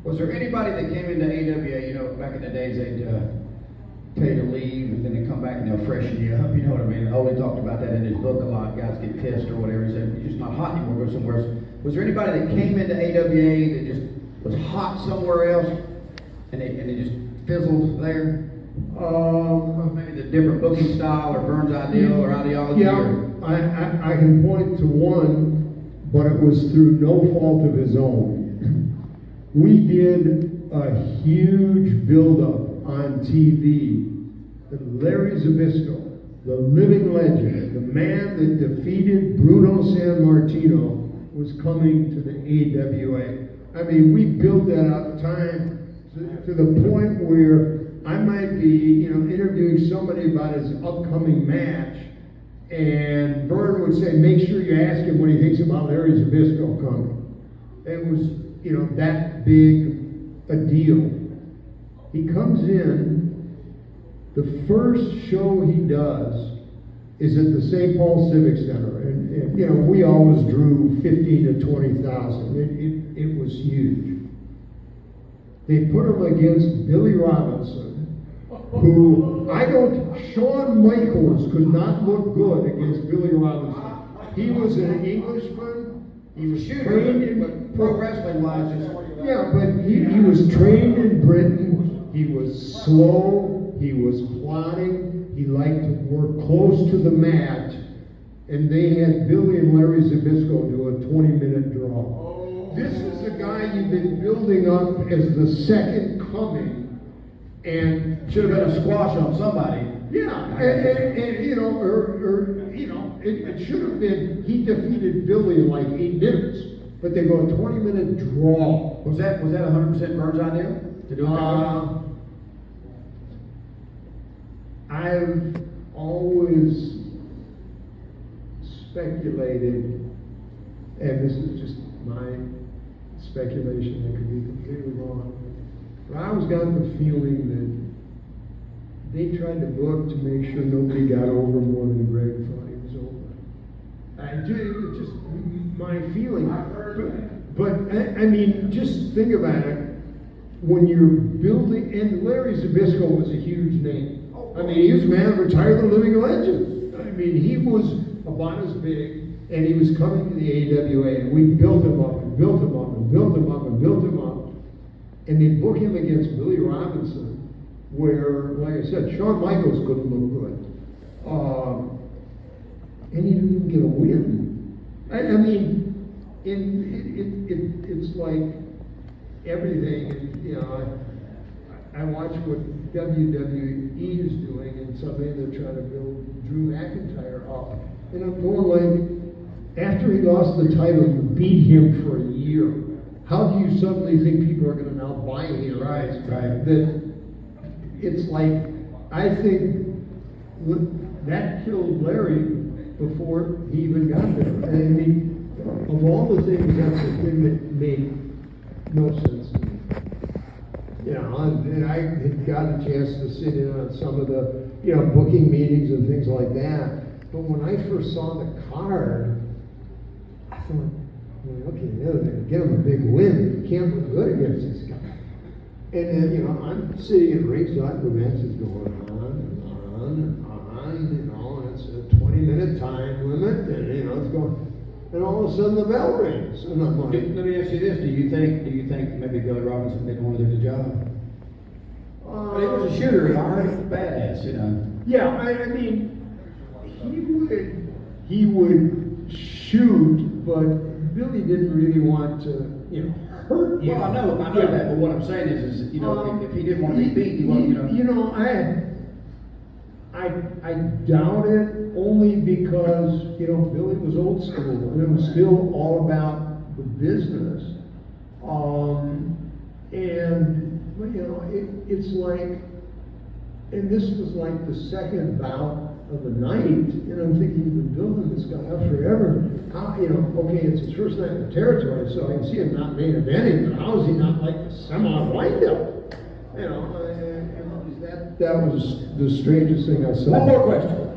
Was there anybody that came into AWA, you know, back in the days they'd tell you to leave and then they come back and they'll freshen you up, you know what I mean? Ole talked about that in his book a lot. Guys get pissed or whatever. He said, you're just not hot anymore, go somewhere else. Was there anybody that came into AWA that just was hot somewhere else and they just fizzled there? Maybe the different booking style or Burns' ideal or ideology? Yeah, or... I can point to one, but it was through no fault of his own. We did a huge build-up on TV that Larry Zbyszko, the living legend, the man that defeated Bruno Sammartino, was coming to the AWA. I mean, we built that up time to the point where I might be, you know, interviewing somebody about his upcoming match, and Vern would say, make sure you ask him what he thinks about Larry Zbyszko coming. It was, you know, that big a deal. He comes in, the first show he does is at the St. Paul Civic Center, and you know, we always drew 15 to 20,000. It was huge. They put him against Billy Robinson, who Shawn Michaels could not look good against Billy Robinson. He was an Englishman. He was trained in pro wrestling wise, yeah, but he was trained in Britain. He was slow. He was plodding. He liked to work close to the mat. And they had Billy and Larry Zbyszko do a 20-minute draw. This is the guy you've been building up as the second coming, and should have been a squash on somebody. Yeah, and you know, it should have been. He defeated Billy in like 8 minutes, but they go a 20-minute draw. Was that 100% Burns' idea to do it? I've always speculated, and this is just my speculation, I could be completely wrong, but I always got the feeling that they tried to book to make sure nobody got over more than Greg thought he was over. It's just my feeling. But I mean, just think about it. When you're building, and Larry Zbyszko was a huge name. I mean, he was a man retired and living legend. I mean, he was about as big, and he was coming to the AWA, and we built him up and built him up and built him up and built him up. And they book him against Billy Robinson, where, like I said, Shawn Michaels couldn't look good. And he didn't even get a win. I mean, it's like everything, you know, I watch what WWE is doing, and suddenly they're trying to build Drew McIntyre up. And I'm going like, after he lost the title, you beat him for a year. How do you suddenly think people are going to now buy him? Right. That it's like, I think that killed Larry before he even got there. I mean, of all the things, that's the thing that made no sense to me. You know, and I had got a chance to sit in on some of the, you know, booking meetings and things like that. But when I first saw the card, I thought, well, okay, they're going to get him a big win. You can't look good against this guy. And then, you know, I'm sitting at ringside, the match is going on and on and on, you know, and it's a 20-minute time limit, and, you know, it's going. And all of a sudden the bell rings, and I'm like, let me ask you this: Do you think maybe Billy Robinson didn't want to do the job? But he was a shooter. I heard he was badass, you know. Yeah, I mean, he would shoot, but Billy didn't really want to, you know, hurt him. Well, I know that. But what I'm saying is you know, if he didn't want to be beat, he wasn't, you know. You know, I doubt it, only because, you know, Billy was old school, and it was still all about the business. And, you know, it's like, and this was like the second bout of the night, and I'm thinking, you've been building this guy up forever. How, you know, okay, it's his first night in the territory, so I can see him not main eventing, but how is he not like a semi-windup? You know, that was the strangest thing I saw. One more question.